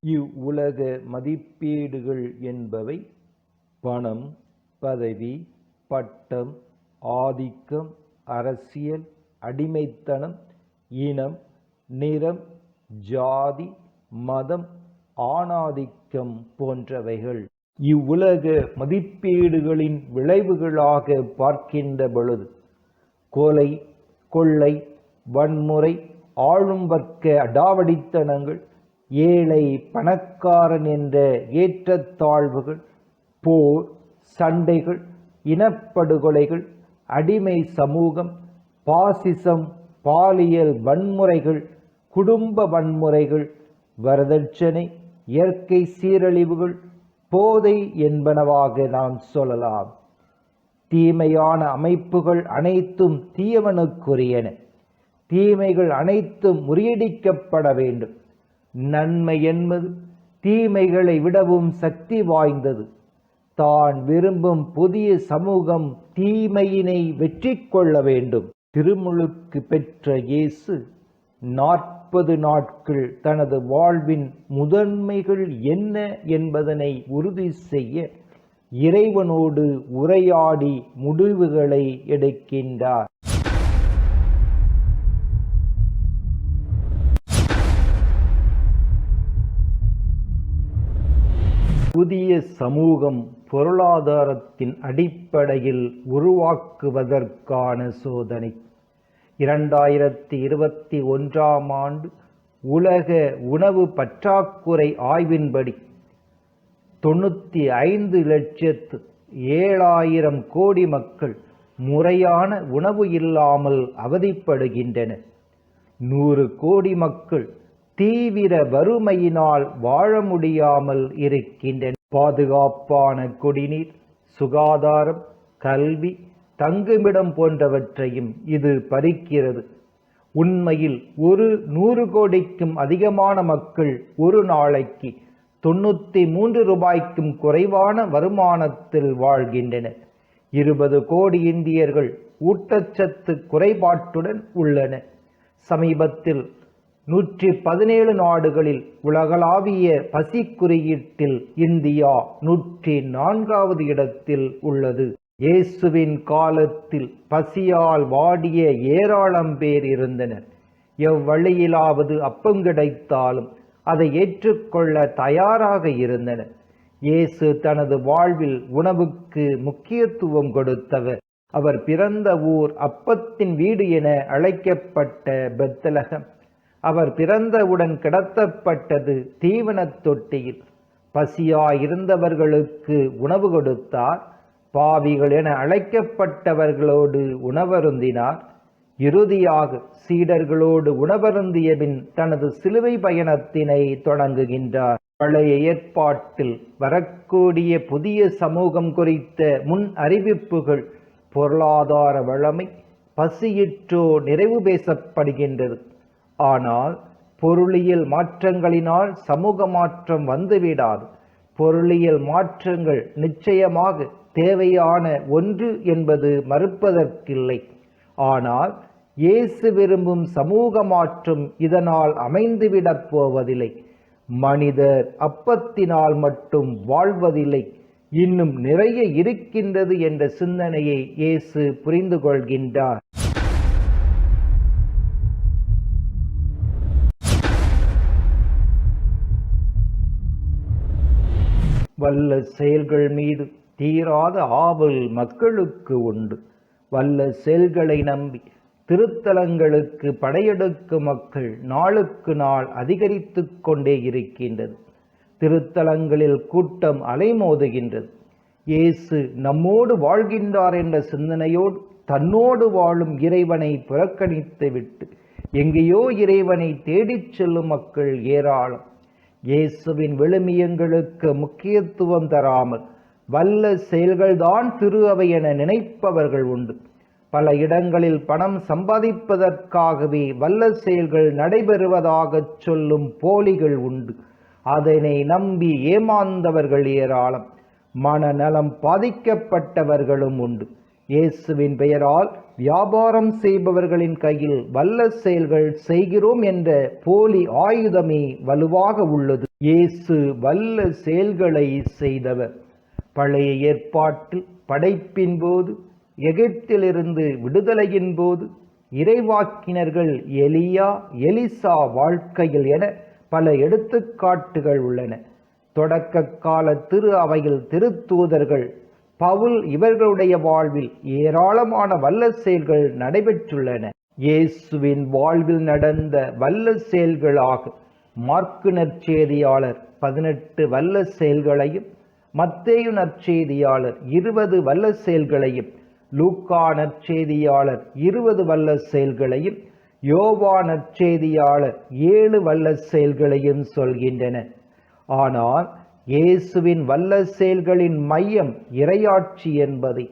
இவ்வுலக மதிப்பீடுகள் என்பவை பணம், பதவி, பட்டம், ஆதிக்கம், அரசியல், அடிமைத்தனம், இனம், நிறம், ஜாதி, மதம், ஆணாதிக்கம் போன்றவைகள். இவ்வுலக மதிப்பீடுகளின் விளைவுகளாக பார்க்கின்ற பொழுது கொலை, கொள்ளை, வன்முறை, ஆளும் வர்க்க அடாவடித்தனங்கள், ஏழை பணக்காரன் என்ற ஏற்றத்தாழ்வுகள், போர், சண்டைகள், இனப்படுகொலைகள், அடிமை சமூகம், பாசிசம், பாலியல் வன்முறைகள், குடும்ப வன்முறைகள், வரதட்சணை, இயற்கை சீரழிவுகள், போதை என்பனவாக நாம் சொல்லலாம். தீமையான அமைப்புகள் அனைத்தும் தீயவனுக்குரியன. தீமைகள் அனைத்தும் முறியடிக்கப்பட வேண்டும். நன்மை என்பது தீமைகளை விடவும் சக்தி வாய்ந்தது. தான் விரும்பும் புதிய சமூகம் தீமையினை வெற்றி கொள்ள வேண்டும். திருமுழுக்கு பெற்ற இயேசு 40 நாட்கள் தனது வாழ்வின் முதன்மைகள் என்ன என்பதனை உறுதி செய்ய இறைவனோடு உரையாடி முடிவுகளை எடுக்கின்றார். புதிய சமூகம் பொருளாதாரத்தின் அடிப்படையில் உருவாக்குவதற்கான சோதனை. 2021ஆம் ஆண்டு உலக உணவு பற்றாக்குறை ஆய்வின்படி 95,07,000 கோடி மக்கள் முறையான உணவு இல்லாமல் அவதிப்படுகின்றனர். 100 கோடி மக்கள் தீவிர வறுமையினால் வாழ முடியாமல் இருக்கின்றனர். பாதுகாப்பான குடிநீர், சுகாதாரம், கல்வி, தங்குமிடம் போன்றவற்றையும் இது பறிக்கிறது. உண்மையில் 100 கோடிக்கும் அதிகமான மக்கள் ஒரு நாளைக்கு 93 ரூபாய்க்கும் குறைவான வருமானத்தில் வாழ்கின்றனர். 20 கோடி இந்தியர்கள் ஊட்டச்சத்து குறைபாட்டுடன் உள்ளனர். சமீபத்தில் 117 நாடுகளில் உலகளாவிய பசி குறியீட்டில் இந்தியா 104வது இடத்தில் உள்ளது. இயேசுவின் காலத்தில் பசியால் வாடிய ஏராளம் பேர் இருந்தனர். எவ்வழியிலாவது அப்பம் கிடைத்தாலும் அதை ஏற்றுக்கொள்ள தயாராக இருந்தனர். இயேசு தனது வாழ்வில் உணவுக்கு முக்கியத்துவம் கொடுத்தவர். அவர் பிறந்த ஊர் அப்பத்தின் வீடு என அழைக்கப்பட்ட பெத்லகேம். அவர் பிறந்தவுடன் கிடத்தப்பட்டது தீவனத் தொட்டியில். பசியாயிருந்தவர்களுக்கு உணவு கொடுத்தார். பாவிகள் என அழைக்கப்பட்டவர்களோடு உணவருந்தினார். இறுதியாக சீடர்களோடு உணவருந்தியபின் தனது சிலுவை பயணத்தினை தொடங்குகின்றார். பழைய ஏற்பாட்டில் வரக்கூடிய புதிய சமூகம் குறித்த முன் அறிவிப்புகள் பொருளாதார வளமை, பசியிற்றோ நிறைவு பேசப்படுகின்றது. ஆனால் பொருளியல் மாற்றங்களினால் சமூக மாற்றம் வந்துவிடாது. பொருளியல் மாற்றங்கள் நிச்சயமாக தேவையான ஒன்று என்பது மறுப்பதற்கில்லை. ஆனால் இயேசு விரும்பும் சமூக மாற்றம் இதனால் அமைந்துவிடப் போவதில்லை. மனிதர் அப்பத்தினால் மட்டும் வாழ்வதில்லை, இன்னும் நிறைய இருக்கின்றது என்ற சிந்தனையை இயேசு புரிந்து கொள்கின்றார். வல்ல செயல்கள் மீது தீராத ஆவல் மக்களுக்கு உண்டு. வல்ல செயல்களை நம்பி திருத்தலங்களுக்கு படையெடுக்கும் மக்கள் நாளுக்கு நாள் அதிகரித்து கொண்டே இருக்கின்றது. திருத்தலங்களில் கூட்டம் அலைமோதுகின்றது. இயேசு நம்மோடு வாழ்கின்றார் என்ற சிந்தனையோடு தன்னோடு வாழும் இறைவனை புறக்கணித்துவிட்டு எங்கேயோ இறைவனை தேடிச் செல்லும் மக்கள் ஏராளம். இயேசுவின் விழுமியங்களுக்கு முக்கியத்துவம் தராமல் வல்ல செயல்கள்தான் திரு அவை என நினைப்பவர்கள் உண்டு. பல இடங்களில் பணம் சம்பாதிப்பதற்காகவே வல்ல செயல்கள் நடைபெறுவதாக சொல்லும் போலிகள் உண்டு. அதனை நம்பி ஏமாந்தவர்கள் ஏராளம். மனநலம் பாதிக்கப்பட்டவர்களும் உண்டு. இயேசுவின் பெயரால் வியாபாரம் செய்பவர்களின் கையில் வல்ல செயல்கள் செய்கிறோம் என்ற போலி ஆயுதமே வலுவாக உள்ளது. இயேசு வல்ல செயல்களை செய்தவர். பழைய ஏற்பாட்டில் படைப்பின் போது, எகிப்திலிருந்து விடுதலையின் போது, இறைவாக்கினர்கள் எலியா, எலிசா வாழ்க்கையில் என பல எடுத்துக்காட்டுகள் உள்ளன. தொடக்க கால திரு அவையில் திருத்தூதர்கள் பவுல் இவர்களுடைய வாழ்வில் ஏராளமான வல்ல செயல்கள் நடைபெற்றுள்ளன. இயேசுவின் வாழ்வில் நடந்த வல்ல செயல்களாக மாற்கு நற்செய்தியாளர் 18 வல்ல செயல்களையும், மத்தேயு நற்செய்தியாளர் 20 வல்ல செயல்களையும், லூக்கா நற்செய்தியாளர் 20 வல்ல செயல்களையும், யோவா நற்செய்தியாளர் 7 வல்ல செயல்களையும் சொல்கின்றன. ஆனால் இயேசுவின் வல்ல செயல்களின் மையம் இறையாட்சி என்பதை,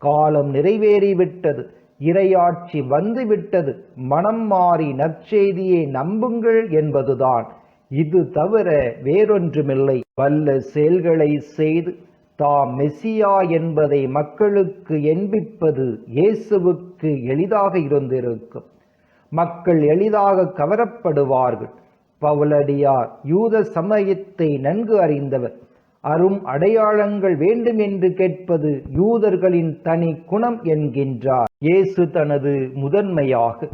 காலம் நிறைவேறிவிட்டது, இறையாட்சி வந்துவிட்டது, மனம் மாறி நற்செய்தியை நம்புங்கள் என்பதுதான். இது தவிர வேறொன்றுமில்லை. வல்ல செயல்களை செய்து தாம் மெசியா என்பதை மக்களுக்கு எண்பிப்பது இயேசுவுக்கு எளிதாக இருந்திருக்கும். மக்கள் எளிதாக கவரப்படுவார்கள். பவுலடியார் யூத சமயத்தை நன்கு அறிந்தவர். அரும் அடையாளங்கள் வேண்டும் என்று கேட்பது யூதர்களின் தனி குணம் என்கின்றார். இயேசு தனது முதன்மையாக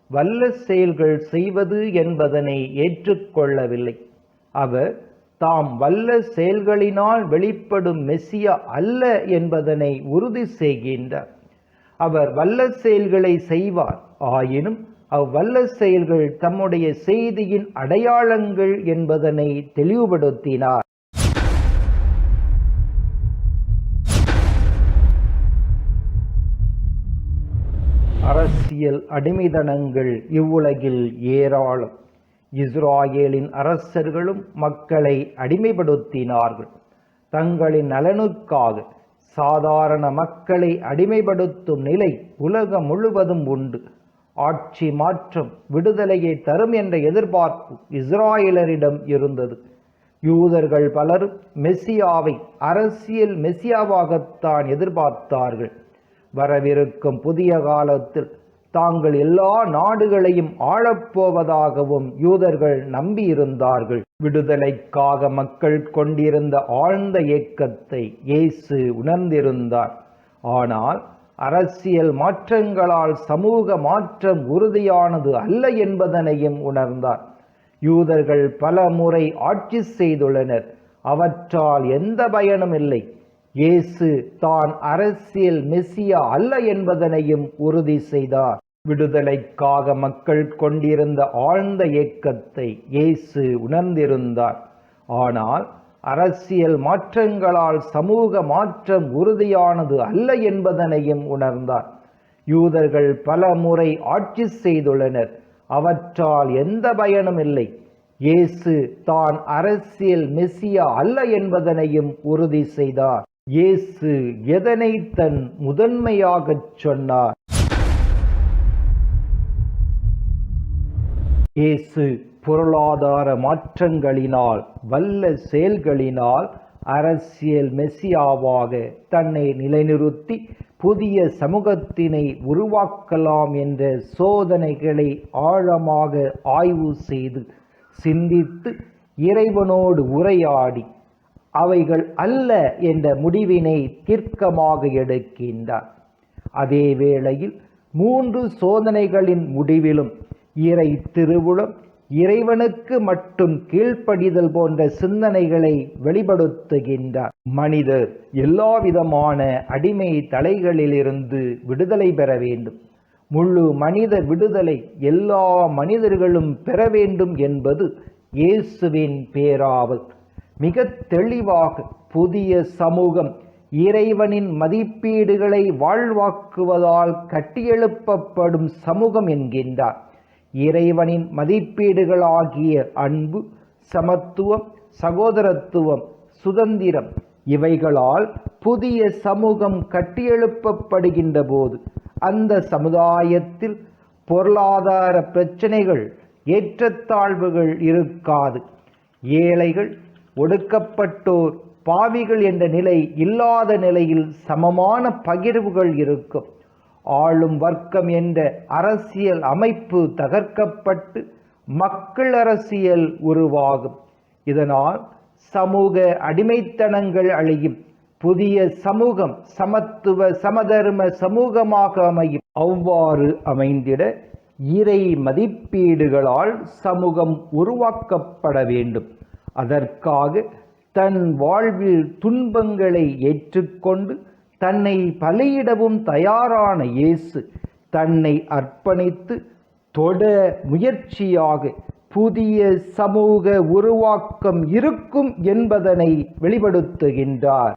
வல்ல செயல்கள் செய்வது என்பதனை ஏற்றுக்கொள்ளவில்லை. அவர் தாம் வல்ல செயல்களினால் வெளிப்படும் மெசியா அல்ல என்பதனை உறுதி செய்கின்றார். அவர் வல்ல செயல்களை செய்வார், ஆயினும் அவ்வல்ல செயல்கள் தம்முடைய செய்தியின் அடையாளங்கள் என்பதனை தெளிவுபடுத்தினார். அரசியல் அடிமைத்தனங்கள் இவ்வுலகில் ஏராளம். இஸ்ராயேலின் அரசர்களும் மக்களை அடிமைப்படுத்தினார்கள். தங்களின் நலனுக்காக சாதாரண மக்களை அடிமைப்படுத்தும் நிலை உலகம் முழுவதும் உண்டு. ஆட்சி மாற்றம் விடுதலையை தரும் என்ற எதிர்பார்ப்பு இஸ்ராயலரிடம் இருந்தது. யூதர்கள் பலரும் மெசியாவை அரசியல் மெசியாவாகத்தான் எதிர்பார்த்தார்கள். வரவிருக்கும் புதிய காலத்தில் தாங்கள் எல்லா நாடுகளையும் ஆளப்போவதாகவும் யூதர்கள் நம்பியிருந்தார்கள். விடுதலைக்காக மக்கள் கொண்டிருந்த ஆழ்ந்த ஏக்கத்தை இயேசு உணர்ந்திருந்தார். ஆனால் அரசியல் மாற்றங்களால் சமூக மாற்றம் உறுதியானது அல்ல என்பதனையும் உணர்ந்தார். யூதர்கள் பல முறை ஆட்சி செய்துள்ளனர், அவற்றால் எந்த பயனும் இல்லை. இயேசு தான் அரசியல் மெசியா அல்ல என்பதனையும் உறுதி செய்தார். விடுதலைக்காக மக்கள் கொண்டிருந்த ஆழ்ந்த ஏக்கத்தை இயேசு உணர்ந்திருந்தார். ஆனால் அரசியல் மாற்றங்களால் சமூக மாற்றம் உறுதியானது அல்ல என்பதனையும் உணர்ந்தார். யூதர்கள் பல முறை ஆட்சி செய்துள்ளனர், அவற்றால் எந்த பயனும் இல்லை. இயேசு தான் அரசியல் மெசியா அல்ல என்பதனையும் உறுதி செய்தார். இயேசு எதனை தன் முதன்மையாகச் சொன்னார்? இயேசு பொருளாதார மாற்றங்களினால், வல்ல செயல்களினால் அரசியல் மெசியாவாக தன்னை நிலைநிறுத்தி புதிய சமூகத்தினை உருவாக்கலாம் என்ற சோதனைகளை ஆழமாக ஆய்வு செய்து சிந்தித்து இறைவனோடு உரையாடி அவைகள் அல்ல என்ற முடிவினை தீர்க்கமாக எடுக்கின்றார். அதே வேளையில் 3 சோதனைகளின் முடிவிலும் இறை திருவுளம், இறைவனுக்கு மட்டும் கீழ்ப்படிதல் போன்ற சிந்தனைகளை வெளிப்படுத்துகின்றார். மனிதர் எல்லாவிதமான அடிமை தலைகளிலிருந்து விடுதலை பெற வேண்டும். முழு மனித விடுதலை எல்லா மனிதர்களும் பெற வேண்டும் என்பது இயேசுவின் பேராவல். மிக தெளிவாக புதிய சமூகம் இறைவனின் மதிப்பீடுகளை வாழ்வாக்குவதால் கட்டியெழுப்பப்படும் சமூகம் என்கின்றார். இறைவனின் மதிப்பீடுகளாகிய அன்பு, சமத்துவம், சகோதரத்துவம், சுதந்திரம் இவைகளால் புதிய சமூகம் கட்டியெழுப்பப்படுகின்ற போது அந்த சமுதாயத்தில் பொருளாதார பிரச்சனைகள், ஏற்றத்தாழ்வுகள் இருக்காது. ஏழைகள், ஒடுக்கப்பட்டோர், பாவிகள் என்ற நிலை இல்லாத நிலையில் சமமான பகிர்வுகள் இருக்கும். ஆளும் வர்க்கம் என்ற அரசியல் அமைப்பு தகர்க்கப்பட்டு மக்கள் அரசியல் உருவாகும். இதனால் சமூக அடிமைத்தனங்கள் அழியும். புதிய சமூகம் சமத்துவ சமதர்ம சமூகமாக அமையும். அவ்வாறு அமைந்திட இறை மதிப்பீடுகளால் சமூகம் உருவாக்கப்பட வேண்டும். அதற்காக தன் வாழ்வில் துன்பங்களை ஏற்றுக்கொண்டு தன்னை பலியிடவும் தயாரான இயேசு தன்னை அர்ப்பணித்து தொட முயற்சியாக புதிய சமூக உருவாக்கம் இருக்கும் என்பதனை வெளிப்படுத்துகின்றார்.